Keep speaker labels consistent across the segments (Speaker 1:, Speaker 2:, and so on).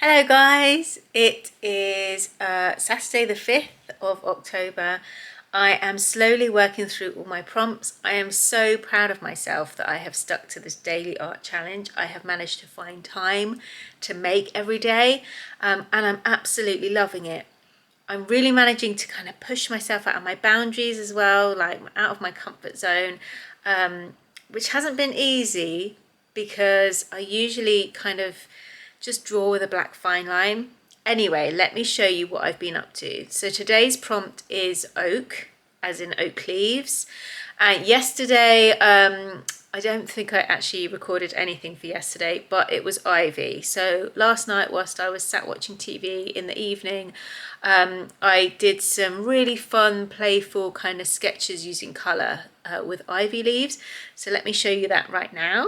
Speaker 1: Hello guys, it is Saturday the 5th of October. I am slowly working through all my prompts. I am so proud of myself that I have stuck to this daily art challenge. I have managed to find time to make every day and I'm absolutely loving it. I'm really managing to kind of push myself out of my boundaries as well, like out of my comfort zone, which hasn't been easy because I usually kind of just draw with a black fine line. Anyway, let me show you what I've been up to. So today's prompt is oak, as in oak leaves. Yesterday, I don't think I actually recorded anything for yesterday, but it was ivy. So last night, whilst I was sat watching TV in the evening, I did some really fun, playful kind of sketches using colour with ivy leaves. So let me show you that right now.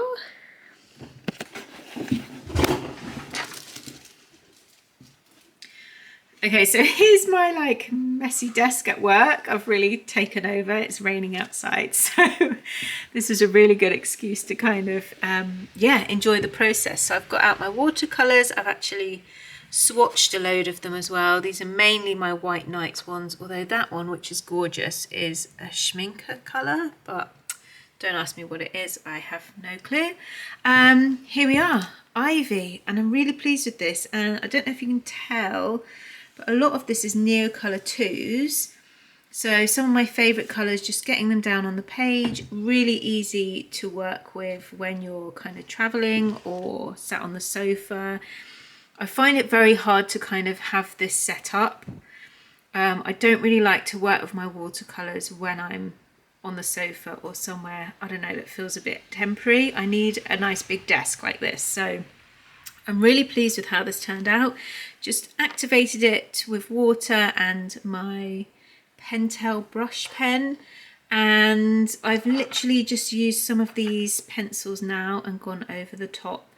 Speaker 1: Okay, so here's my like messy desk at work. I've really taken over. It's raining outside, so this is a really good excuse to kind of enjoy the process. So I've got out my watercolors. I've actually swatched a load of them as well. These are mainly my White Nights ones, although that one, which is gorgeous, is a Schminker color, but don't ask me what it is, I have no clue. Here we are, ivy, and I'm really pleased with this. And I don't know if you can tell, but a lot of this is Neocolor 2s. So some of my favourite colours, just getting them down on the page, really easy to work with when you're kind of travelling or sat on the sofa. I find it very hard to kind of have this set up. I don't really like to work with my watercolours when I'm on the sofa or somewhere, I don't know, that feels a bit temporary. I need a nice big desk like this. So I'm really pleased with how this turned out. Just activated it with water and my Pentel brush pen, and I've literally just used some of these pencils now and gone over the top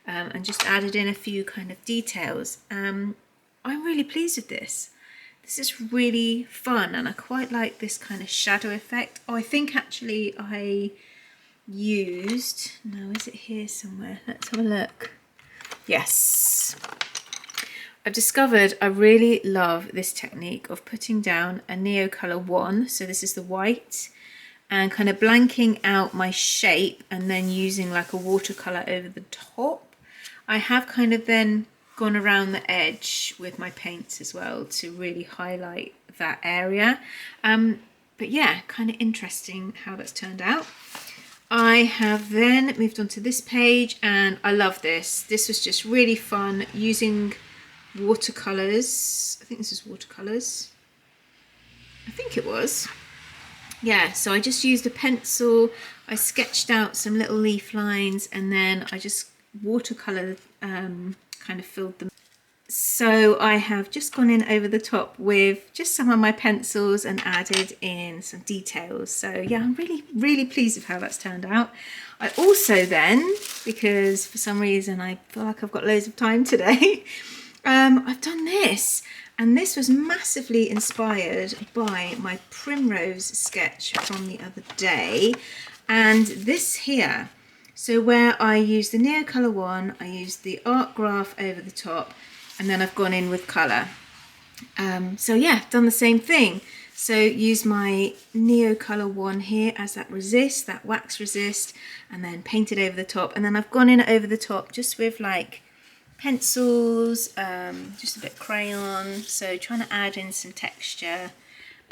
Speaker 1: and just added in a few kind of details. I'm really pleased with this. This is really fun and I quite like this kind of shadow effect. Oh, I think actually I used, no, is it here somewhere? Let's have a look. Yes, I've discovered I really love this technique of putting down a Neocolor 1, so this is the white, and kind of blanking out my shape and then using like a watercolor over the top. I have kind of then gone around the edge with my paints as well to really highlight that area. But yeah, kind of interesting how that's turned out. I have then moved on to this page and I love this. This was just really fun using watercolors. I think this is watercolors. I think it was. Yeah, so I just used a pencil. I sketched out some little leaf lines and then I just watercolored, kind of filled them. So I have just gone in over the top with just some of my pencils and added in some details. So yeah, I'm really pleased with how that's turned out. I also then, because for some reason I feel like I've got loads of time today, I've done this. And this was massively inspired by my primrose sketch from the other day. And this here, so where I used the Neocolor 1, I used the art graph over the top, and then I've gone in with colour. So yeah, done the same thing. So use my Neocolor 1 here as that resist, that wax resist, and then painted over the top. And then I've gone in over the top just with like pencils, just a bit crayon. So trying to add in some texture.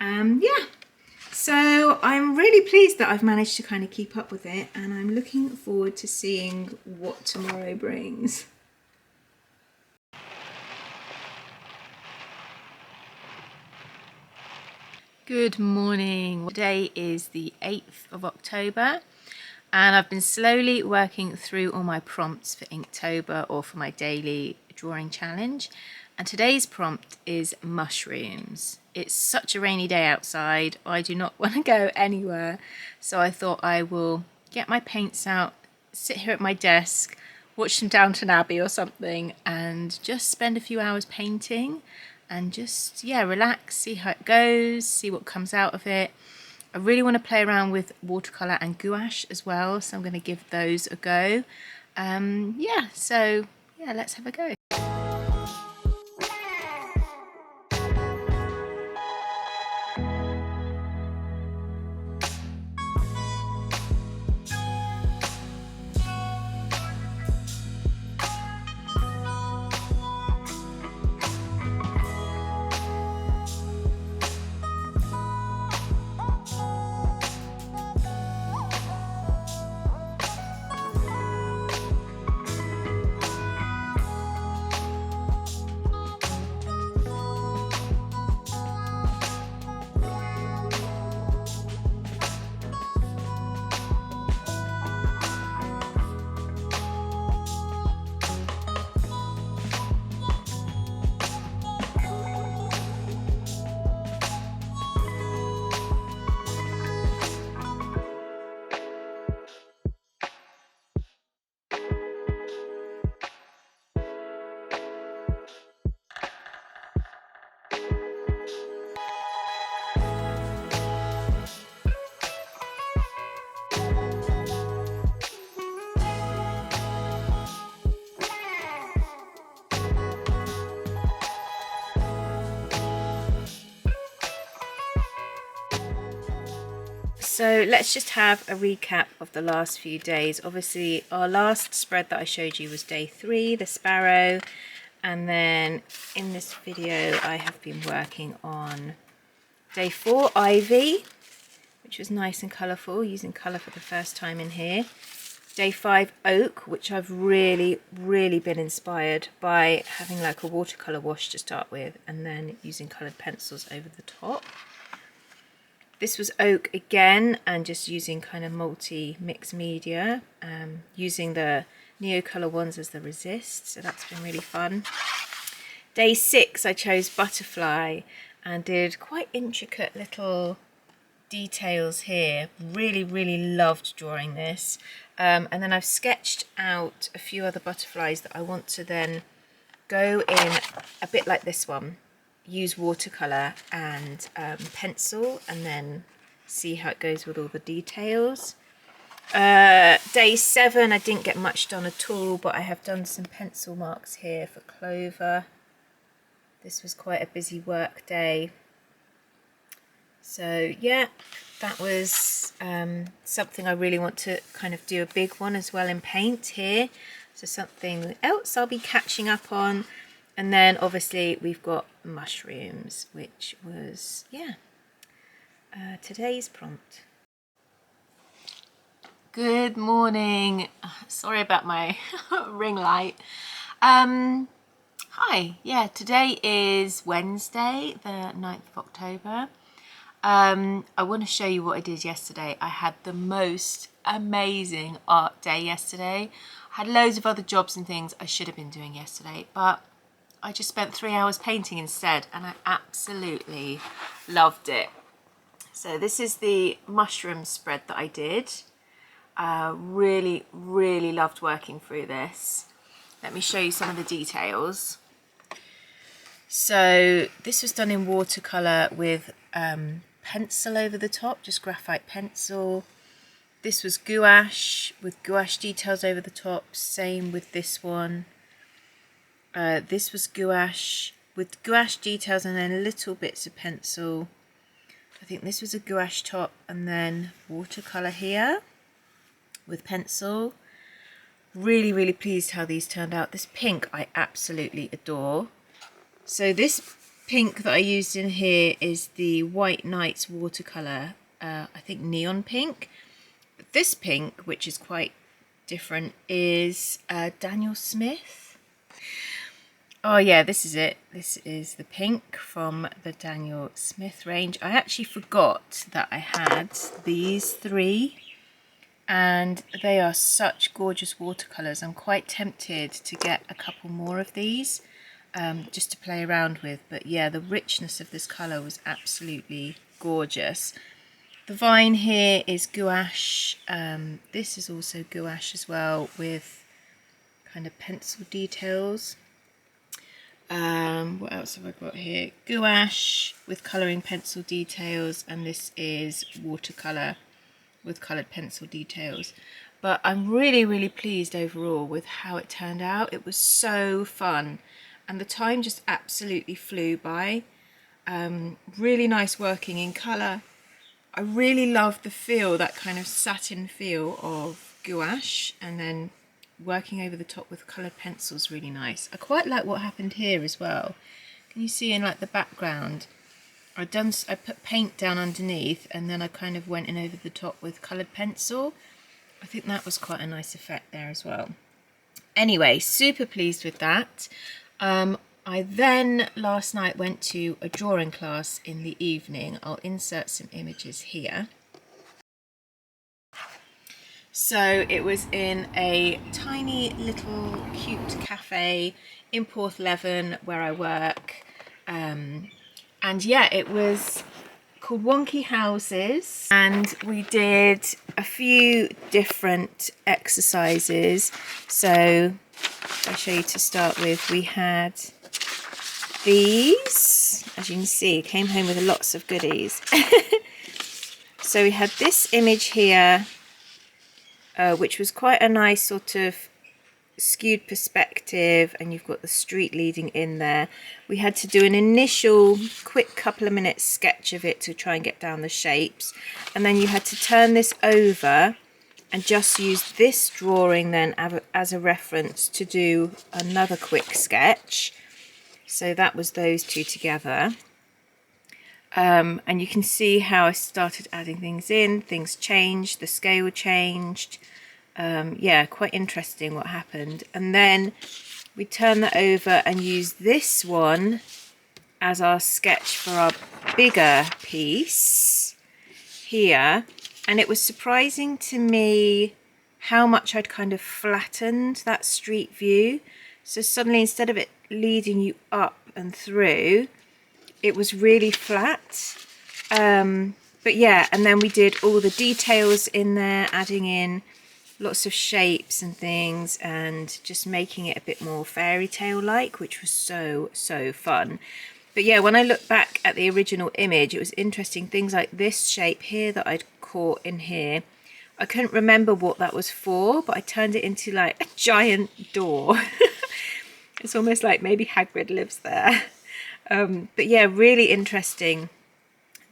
Speaker 1: Yeah, so I'm really pleased that I've managed to kind of keep up with it, and I'm looking forward to seeing what tomorrow brings. Good morning. Today is the 8th of October and I've been slowly working through all my prompts for Inktober or for my daily drawing challenge. And today's prompt is mushrooms. It's such a rainy day outside. I do not want to go anywhere. So I thought I will get my paints out, sit here at my desk, watch some Downton Abbey or something and just spend a few hours painting. And just, yeah, relax, see how it goes, see what comes out of it. I really want to play around with watercolour and gouache as well, so I'm going to give those a go. Yeah, so yeah, let's have a go. So let's just have a recap of the last few days. Obviously our last spread that I showed you was day 3, the sparrow, and then in this video I have been working on day 4, ivy, which was nice and colourful, using colour for the first time in here. Day 5, oak, which I've really been inspired by having like a watercolour wash to start with and then using coloured pencils over the top. This was oak again, and just using kind of multi-mix media, using the Neocolour ones as the resist, so that's been really fun. Day 6 I chose butterfly and did quite intricate little details here. Really loved drawing this, and then I've sketched out a few other butterflies that I want to then go in a bit like this one, use watercolour and pencil, and then see how it goes with all the details. Day 7 I didn't get much done at all, but I have done some pencil marks here for Clover. This was quite a busy work day. So yeah, that was something I really want to kind of do a big one as well in paint here. So something else I'll be catching up on. And then obviously we've got mushrooms, which was, yeah, today's prompt. Good morning. Sorry about my ring light. Hi, yeah, today is Wednesday, the 9th of October. I want to show you what I did yesterday. I had the most amazing art day yesterday. I had loads of other jobs and things I should have been doing yesterday, but I just spent 3 hours painting instead, and I absolutely loved it. So this is the mushroom spread that I did. Really loved working through this. Let me show you some of the details. So this was done in watercolour with pencil over the top, just graphite pencil. This was gouache with gouache details over the top, same with this one. This was gouache with gouache details and then little bits of pencil. I think this was a gouache top and then watercolour here with pencil. Really pleased how these turned out. This pink I absolutely adore. So this pink that I used in here is the White Nights watercolour, I think neon pink. But this pink, which is quite different, is Daniel Smith. Oh yeah, this is it. This is the pink from the Daniel Smith range. I actually forgot that I had these 3, and they are such gorgeous watercolours. I'm quite tempted to get a couple more of these just to play around with. But yeah, the richness of this colour was absolutely gorgeous. The vine here is gouache. This is also gouache as well, with kind of pencil details. What else have I got here? Gouache with colouring pencil details, and this is watercolour with coloured pencil details. But I'm really pleased overall with how it turned out. It was so fun, and the time just absolutely flew by. Really nice working in colour. I really love the feel, that kind of satin feel of gouache, and then working over the top with coloured pencils, really nice. I quite like what happened here as well. Can you see in like the background? I put paint down underneath, and then I kind of went in over the top with coloured pencil. I think that was quite a nice effect there as well. Anyway, super pleased with that. I then last night went to a drawing class in the evening. I'll insert some images here. So it was in a tiny little cute cafe in Porthleven where I work. And yeah, it was called Wonky Houses, and we did a few different exercises. So I'll show you to start with. We had these, as you can see, came home with lots of goodies. So we had this image here, which was quite a nice sort of skewed perspective and you've got the street leading in there. We had to do an initial quick couple of minutes sketch of it to try and get down the shapes, and then you had to turn this over and just use this drawing then as a reference to do another quick sketch. So that was those two together. And you can see how I started adding things in, things changed, the scale changed. Yeah, quite interesting what happened. And then we turn that over and use this one as our sketch for our bigger piece here. And it was surprising to me how much I'd kind of flattened that street view. So suddenly, instead of it leading you up and through, it was really flat. But yeah, and then we did all the details in there, adding in lots of shapes and things and just making it a bit more fairy tale like, which was so fun. But yeah, when I look back at the original image, it was interesting, things like this shape here that I'd caught in here, I couldn't remember what that was for, but I turned it into like a giant door. It's almost like maybe Hagrid lives there. But yeah, really interesting,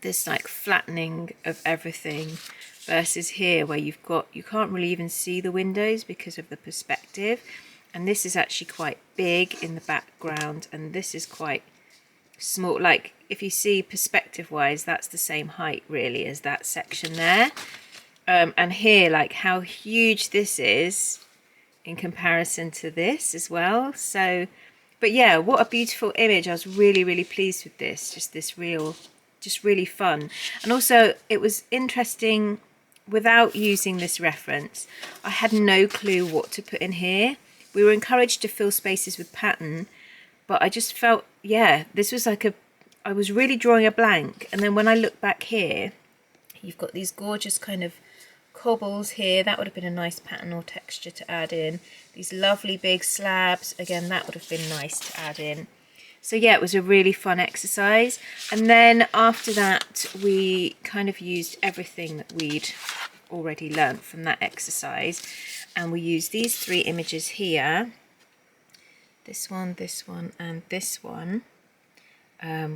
Speaker 1: this like flattening of everything versus here where you can't really even see the windows because of the perspective, and this is actually quite big in the background and this is quite small. Like if you see perspective wise, that's the same height really as that section there, and here like how huge this is in comparison to this as well. So but yeah, what a beautiful image. I was really pleased with this, just really fun. And also it was interesting, without using this reference, I had no clue what to put in here. We were encouraged to fill spaces with pattern, but I just felt, yeah, this was like I was really drawing a blank. And then when I look back here, you've got these gorgeous kind of cobbles here. That would have been a nice pattern or texture to add in. These lovely big slabs, again, that would have been nice to add in. So yeah, it was a really fun exercise. And then after that, we kind of used everything that we'd already learnt from that exercise. And we used these three images here. This one, and this one.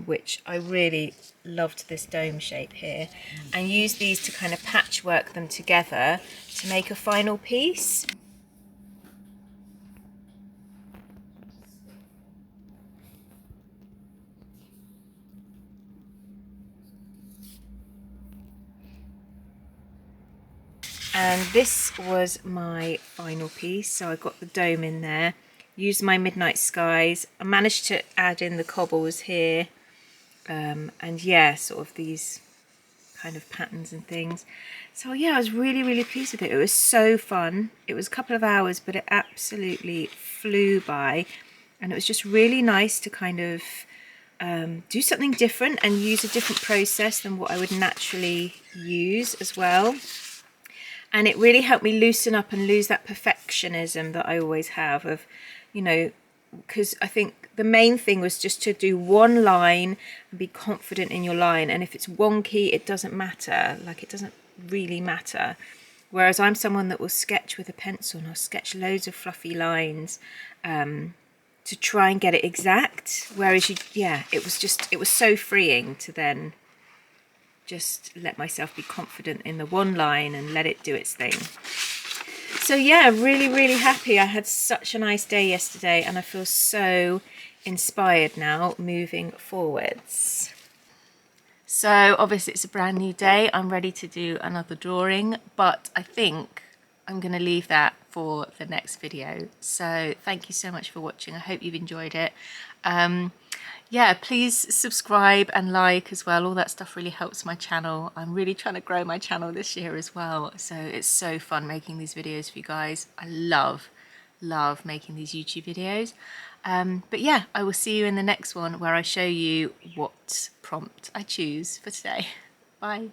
Speaker 1: Which I really loved, this dome shape here. And use these to kind of patchwork them together to make a final piece. And this was my final piece. So I got the dome in there, used my midnight skies. I managed to add in the cobbles here. And yeah, sort of these kind of patterns and things. So yeah, I was really pleased with it. It was so fun. It was a couple of hours, but it absolutely flew by. And it was just really nice to kind of do something different and use a different process than what I would naturally use as well. And it really helped me loosen up and lose that perfectionism that I always have of, you know, because I think the main thing was just to do one line and be confident in your line. And if it's wonky, it doesn't matter. Like, it doesn't really matter. Whereas I'm someone that will sketch with a pencil and I'll sketch loads of fluffy lines to try and get it exact. Whereas, it was so freeing to then just let myself be confident in the one line and let it do its thing. So yeah, really happy. I had such a nice day yesterday and I feel so inspired now moving forwards. So obviously it's a brand new day. I'm ready to do another drawing, but I think I'm going to leave that for the next video. So thank you so much for watching. I hope you've enjoyed it. Yeah, please subscribe and like as well. All that stuff really helps my channel. I'm really trying to grow my channel this year as well. So it's so fun making these videos for you guys. I love making these YouTube videos. But yeah, I will see you in the next one where I show you what prompt I choose for today. Bye.